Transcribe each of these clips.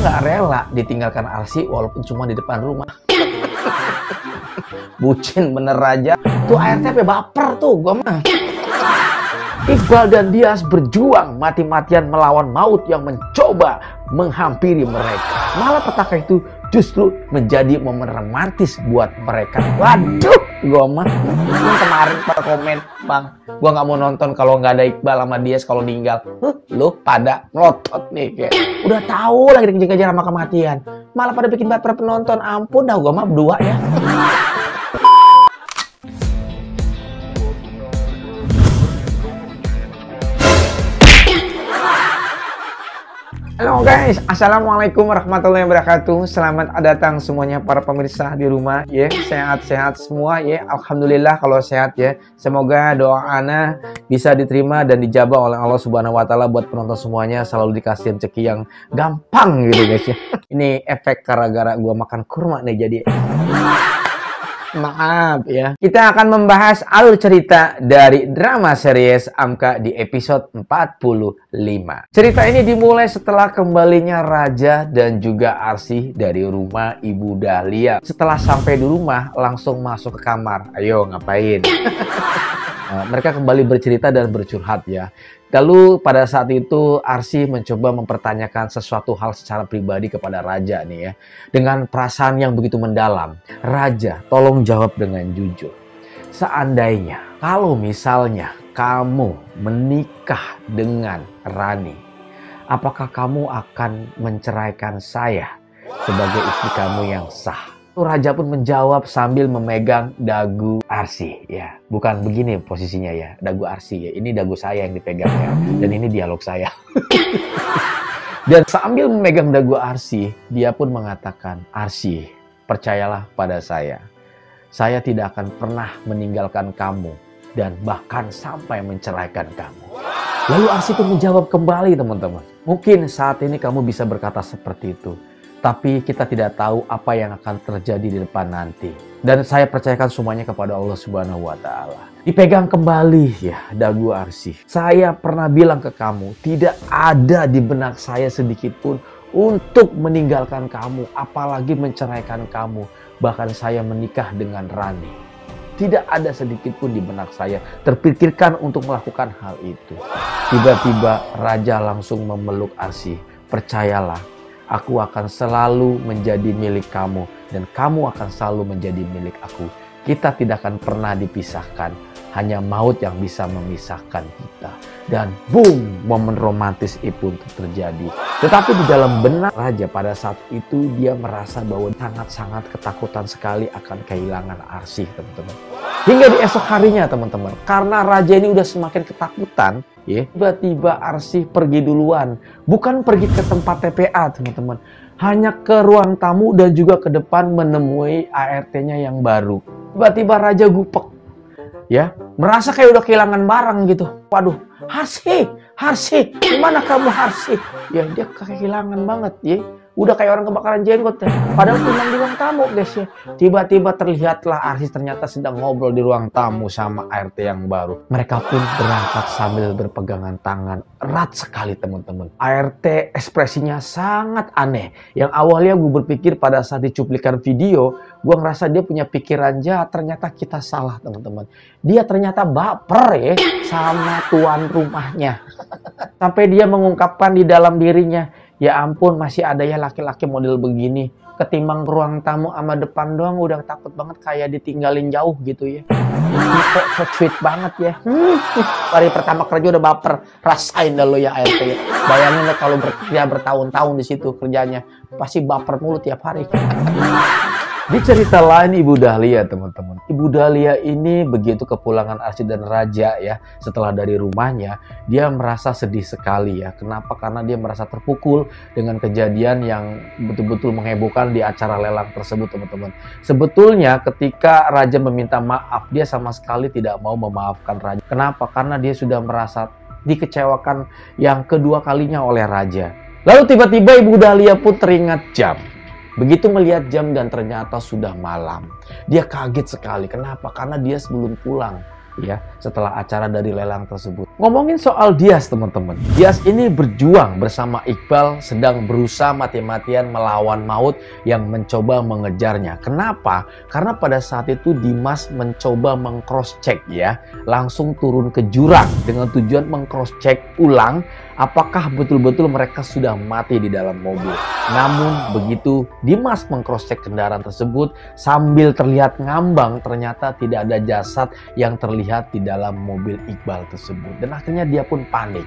nggak rela ditinggalkan Arsy walaupun cuma di depan rumah. Bucin bener Raja. Tuh ART baper tuh gua mah. Iqbal dan Dias berjuang mati-matian melawan maut yang mencoba menghampiri mereka. Malah petaka itu justru menjadi momen romantis buat mereka. Waduh, gua mah kemarin pada komen, Bang, gua nggak mau nonton kalau nggak ada Iqbal sama Dias kalau ninggal. Lu pada ngotot nih kayak udah tahu lagi dikejar-kejar sama kematian. Malah pada bikin baper penonton. Ampun dah, gua mah berdua ya. Halo guys, assalamualaikum warahmatullahi wabarakatuh. Selamat datang semuanya para pemirsa di rumah ya. Sehat-sehat semua ya. Alhamdulillah kalau sehat ya. Semoga doa ana bisa diterima dan dijabah oleh Allah Subhanahu wa taala buat penonton semuanya, selalu dikasih rezeki yang gampang gitu guys ya. Ini efek gara-gara gua makan kurma nih jadi. Maaf ya. Kita akan membahas alur cerita dari drama series Amka di episode 45. Cerita ini dimulai setelah kembalinya Raja dan juga Arsy dari rumah Ibu Dahlia. Setelah sampai di rumah, langsung masuk ke kamar. Ayo ngapain? Mereka kembali bercerita dan bercurhat ya. Lalu pada saat itu Arsy mencoba mempertanyakan sesuatu hal secara pribadi kepada Raja nih ya. Dengan perasaan yang begitu mendalam. Raja, tolong jawab dengan jujur. Seandainya, kalau misalnya kamu menikah dengan Rani, apakah kamu akan menceraikan saya sebagai istri kamu yang sah? Raja pun menjawab sambil memegang dagu Arsy ya. Bukan begini posisinya ya, dagu Arsy ya. Ini dagu saya yang dipegang ya. Dan ini dialog saya. Dan sambil memegang dagu Arsy, dia pun mengatakan, Arsy, percayalah pada saya. Saya tidak akan pernah meninggalkan kamu dan bahkan sampai menceraikan kamu. Lalu Arsy pun menjawab kembali teman-teman. Mungkin saat ini kamu bisa berkata seperti itu. Tapi kita tidak tahu apa yang akan terjadi di depan nanti. Dan saya percayakan semuanya kepada Allah Subhanahu wa taala. Dipegang kembali ya dagu Arsy. Saya pernah bilang ke kamu, tidak ada di benak saya sedikit pun untuk meninggalkan kamu, apalagi menceraikan kamu. Bahkan saya menikah dengan Rani. Tidak ada sedikit pun di benak saya terpikirkan untuk melakukan hal itu. Tiba-tiba Raja langsung memeluk Arsy. Percayalah. Aku akan selalu menjadi milik kamu dan kamu akan selalu menjadi milik aku. Kita tidak akan pernah dipisahkan. Hanya maut yang bisa memisahkan kita. Dan boom, momen romantis itu terjadi. Tetapi di dalam benak Raja pada saat itu dia merasa bahwa sangat-sangat ketakutan sekali akan kehilangan Arsy, teman-teman. Hingga di esok harinya, teman-teman. Karena Raja ini udah semakin ketakutan, ya, tiba-tiba Arsy pergi duluan. Bukan pergi ke tempat TPA, teman-teman. Hanya ke ruang tamu dan juga ke depan menemui ART-nya yang baru. Tiba-tiba Raja gupek. Ya, merasa kayak udah kehilangan barang gitu. Waduh, Arsy, gimana kamu Arsy? Ya, dia kehilangan banget ya. Udah kayak orang kebakaran jenggot ya. Padahal cuma di ruang tamu guys ya. Tiba-tiba terlihatlah Arsy ternyata sedang ngobrol di ruang tamu sama ART yang baru. Mereka pun berangkat sambil berpegangan tangan. Erat sekali teman-teman. ART ekspresinya sangat aneh. Yang awalnya gue berpikir pada saat dicuplikan video, gue ngerasa dia punya pikiran jahat. Ternyata kita salah teman-teman. Dia ternyata baper ya sama tuan rumahnya. Sampai dia mengungkapkan di dalam dirinya, ya ampun, masih ada ya laki-laki model begini. Ketimbang ruang tamu sama depan doang udah takut banget kayak ditinggalin jauh gitu ya. Kok so sweet banget ya. Hari pertama kerja udah baper. Rasain dah lo ya ART ya. Bayangin lo kalau dia bertahun-tahun di situ kerjanya. Pasti baper mulu tiap hari. Di cerita lain Ibu Dahlia teman-teman. Ibu Dahlia ini begitu kepulangan Arsy dan Raja ya. Setelah dari rumahnya dia merasa sedih sekali ya. Kenapa? Karena dia merasa terpukul dengan kejadian yang betul-betul menghebohkan di acara lelang tersebut teman-teman. Sebetulnya ketika Raja meminta maaf dia sama sekali tidak mau memaafkan Raja. Kenapa? Karena dia sudah merasa dikecewakan yang kedua kalinya oleh Raja. Lalu tiba-tiba Ibu Dahlia pun teringat jam. Begitu melihat jam dan ternyata sudah malam. Dia kaget sekali. Kenapa? Karena dia sebelum pulang ya setelah acara dari lelang tersebut. Ngomongin soal Dias teman-teman, Dias ini berjuang bersama Iqbal, sedang berusaha mati-matian melawan maut yang mencoba mengejarnya. Kenapa? Karena pada saat itu Dimas mencoba meng-cross check ya, langsung turun ke jurang dengan tujuan meng-cross check ulang apakah betul-betul mereka sudah mati di dalam mobil. Namun begitu Dimas meng-cross check kendaraan tersebut sambil terlihat ngambang, ternyata tidak ada jasad yang terlihat di dalam mobil Iqbal tersebut. Dan akhirnya dia pun panik.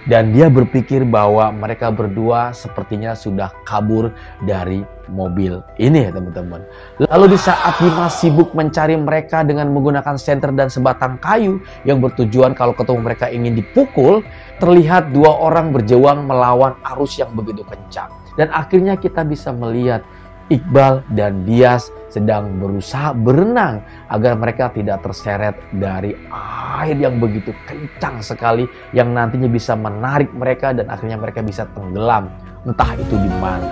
Dan dia berpikir bahwa mereka berdua sepertinya sudah kabur dari mobil ini ya teman-teman. Lalu di saat Dimas sibuk mencari mereka dengan menggunakan senter dan sebatang kayu yang bertujuan kalau ketemu mereka ingin dipukul, terlihat dua orang berjuang melawan arus yang begitu kencang. Dan akhirnya kita bisa melihat Iqbal dan Dias sedang berusaha berenang agar mereka tidak terseret dari air yang begitu kencang sekali yang nantinya bisa menarik mereka dan akhirnya mereka bisa tenggelam entah itu di mana.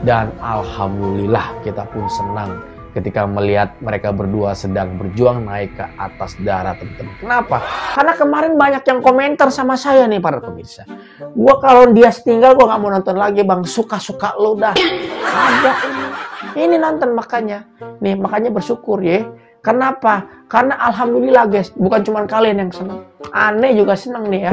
Dan alhamdulillah kita pun senang ketika melihat mereka berdua sedang berjuang naik ke atas darat teman-teman. Kenapa? Karena kemarin banyak yang komentar sama saya nih para pemirsa. Gua kalau Dias tinggal gua nggak mau nonton lagi bang, suka-suka lo dah. Ada ini nonton makanya. Nih makanya bersyukur ya. Kenapa? Karena alhamdulillah guys, bukan cuma kalian yang senang. Aneh juga senang nih ya.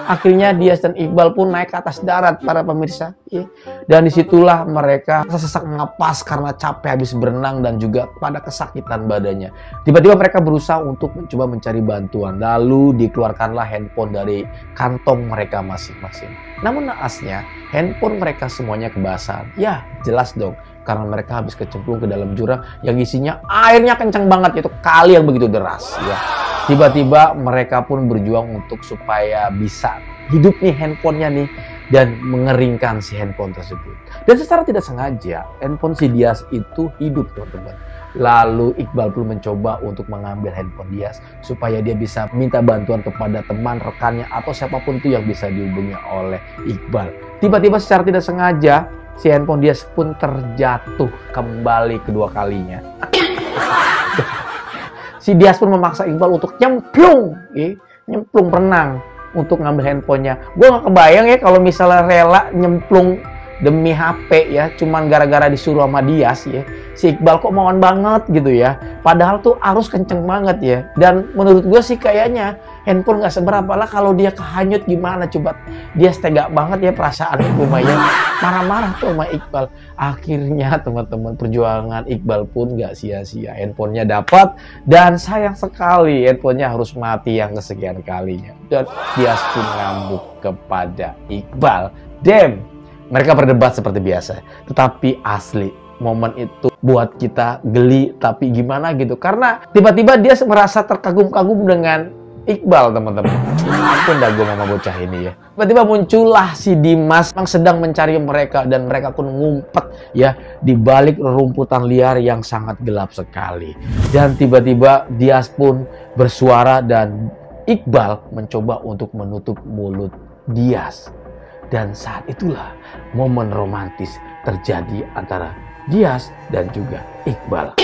Akhirnya Dias dan Iqbal pun naik ke atas darat para pemirsa. Ya. Dan disitulah mereka sesak napas karena capek habis berenang dan juga pada kesakitan badannya. Tiba-tiba mereka berusaha untuk mencoba mencari bantuan. Lalu dikeluarkanlah handphone dari kantong mereka masing-masing. Namun naasnya handphone mereka semuanya kebasahan. Ya jelas dong. Karena mereka habis kecemplung ke dalam jurang yang isinya airnya kencang banget. Itu kali yang begitu deras. Ya. Tiba-tiba mereka pun berjuang untuk supaya bisa hidup nih handphonenya nih dan mengeringkan si handphone tersebut. Dan secara tidak sengaja handphone si Dias itu hidup teman-teman. Lalu Iqbal pun mencoba untuk mengambil handphone Dias supaya dia bisa minta bantuan kepada teman rekannya atau siapapun itu yang bisa dihubungi oleh Iqbal. Tiba-tiba secara tidak sengaja si handphone Dias pun terjatuh kembali kedua kalinya. Si Dias pun memaksa Iqbal untuk nyemplung renang untuk ngambil handphonenya. Gue gak kebayang ya kalau misalnya rela nyemplung demi HP ya, cuman gara-gara disuruh sama Dias ya. Si Iqbal kok mauan banget gitu ya. Padahal tuh arus kenceng banget ya. Dan menurut gue sih kayaknya handphone gak seberapa lah kalau dia kehanyut gimana coba. Dia tega banget ya perasaan lumayan. Marah-marah tuh sama Iqbal. Akhirnya teman-teman perjuangan Iqbal pun gak sia-sia. Handphonenya dapat dan sayang sekali handphonenya harus mati yang kesekian kalinya. Dan Dias pun ngambuk kepada Iqbal. Damn, mereka berdebat seperti biasa. Tetapi asli momen itu buat kita geli tapi gimana gitu. Karena tiba-tiba dia merasa terkagum-kagum dengan Iqbal teman-teman. Ampun dah gue sama bocah ini ya. Tiba-tiba muncullah si Dimas yang sedang mencari mereka dan mereka pun ngumpet ya di balik rerumputan liar yang sangat gelap sekali. Dan tiba-tiba Dias pun bersuara dan Iqbal mencoba untuk menutup mulut Dias. Dan saat itulah momen romantis terjadi antara Dias dan juga Iqbal.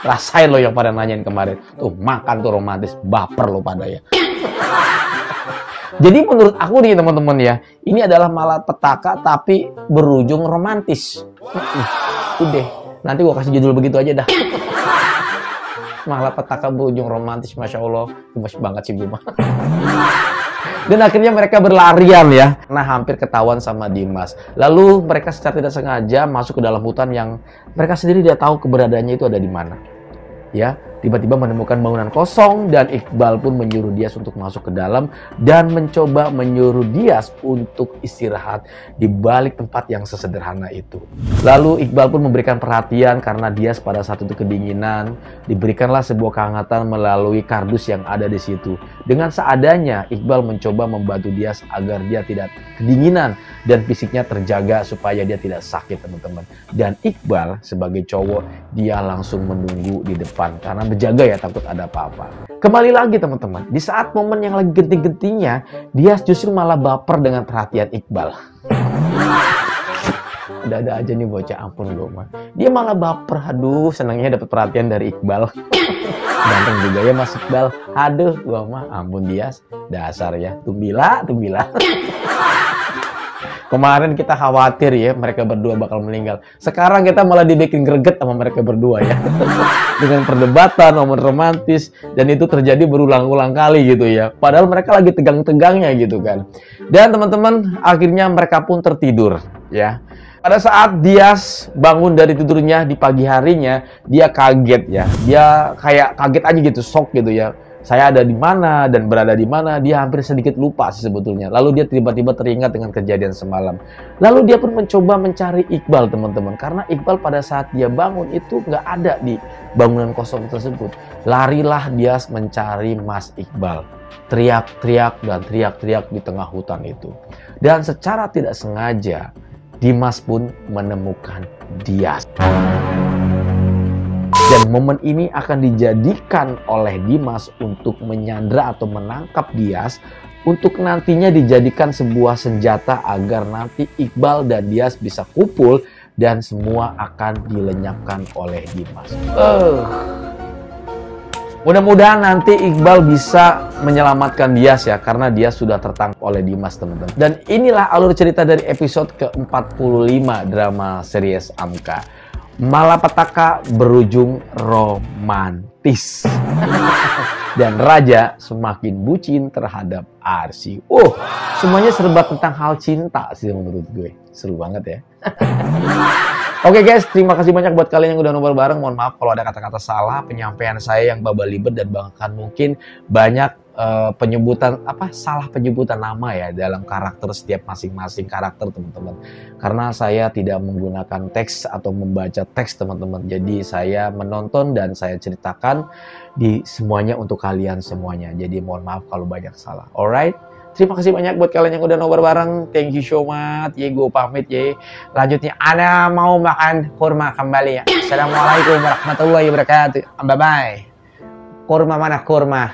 Rasain lo yang pada nanyain kemarin. Tuh makan tuh romantis. Baper lo pada ya. Jadi menurut aku nih teman-teman ya. Ini adalah malapetaka tapi berujung romantis. Udah. Nanti gua kasih judul begitu aja dah. Malapetaka berujung romantis. Masya Allah. Gemes banget sih gue mah. Dan akhirnya mereka berlarian ya. Nah hampir ketahuan sama Dimas. Lalu mereka secara tidak sengaja masuk ke dalam hutan yang mereka sendiri tidak tahu keberadaannya itu ada di mana. Ya, tiba-tiba menemukan bangunan kosong dan Iqbal pun menyuruh Dias untuk masuk ke dalam dan mencoba menyuruh Dias untuk istirahat di balik tempat yang sesederhana itu. Lalu Iqbal pun memberikan perhatian karena Dias pada saat itu kedinginan. Diberikanlah sebuah kehangatan melalui kardus yang ada di situ. Dengan seadanya Iqbal mencoba membantu Dias agar dia tidak kedinginan dan fisiknya terjaga supaya dia tidak sakit teman-teman. Dan Iqbal sebagai cowok dia langsung menunggu di depan karena berjaga ya takut ada apa-apa. Kembali lagi teman-teman, di saat momen yang lagi genting-gentingnya Dias justru malah baper dengan perhatian Iqbal. Ada aja nih bocah, ampun gue mah. Dia malah baper, aduh senangnya dapat perhatian dari Iqbal. Ganteng juga ya Mas Iqbal. Aduh, gue mah ampun dia, dasar ya, tumbila. Kemarin kita khawatir ya mereka berdua bakal meninggal. Sekarang kita malah dibikin greget sama mereka berdua ya. Dengan perdebatan, momen romantis, dan itu terjadi berulang-ulang kali gitu ya. Padahal mereka lagi tegang-tegangnya gitu kan. Dan teman-teman, akhirnya mereka pun tertidur ya. Pada saat Dias bangun dari tidurnya di pagi harinya, dia kaget ya. Dia kayak kaget aja gitu, shock gitu ya. Saya ada di mana dan berada di mana, dia hampir sedikit lupa sih sebetulnya. Lalu dia tiba-tiba teringat dengan kejadian semalam. Lalu dia pun mencoba mencari Iqbal, teman-teman. Karena Iqbal pada saat dia bangun itu nggak ada di bangunan kosong tersebut. Larilah Dias mencari Mas Iqbal. Teriak-teriak dan teriak-teriak di tengah hutan itu. Dan secara tidak sengaja, Dimas pun menemukan Dias. Dan momen ini akan dijadikan oleh Dimas untuk menyandra atau menangkap Dias untuk nantinya dijadikan sebuah senjata agar nanti Iqbal dan Dias bisa kumpul dan semua akan dilenyapkan oleh Dimas. Mudah-mudahan nanti Iqbal bisa menyelamatkan Dias ya, karena Dias sudah tertangkap oleh Dimas, teman-teman. Dan inilah alur cerita dari episode ke-45 drama series Amka. Malapetaka berujung romantis. Dan Raja semakin bucin terhadap Arsy. Semuanya serba tentang hal cinta sih menurut gue. Seru banget ya. Oke guys, terima kasih banyak buat kalian yang udah nonton bareng. Mohon maaf kalau ada kata-kata salah, penyampaian saya yang babak-belur dan bahkan mungkin banyak salah penyebutan nama ya dalam karakter setiap masing-masing karakter, teman-teman. Karena saya tidak menggunakan teks atau membaca teks, teman-teman. Jadi saya menonton dan saya ceritakan di semuanya untuk kalian semuanya. Jadi mohon maaf kalau banyak salah. Alright? Terima kasih banyak buat kalian yang udah nobar bareng. Thank you so much. Ye, gue pamit ye. Lanjutnya, Ana mau makan kurma kembali ya. Assalamualaikum warahmatullahi wabarakatuh. Bye-bye. Kurma mana kurma?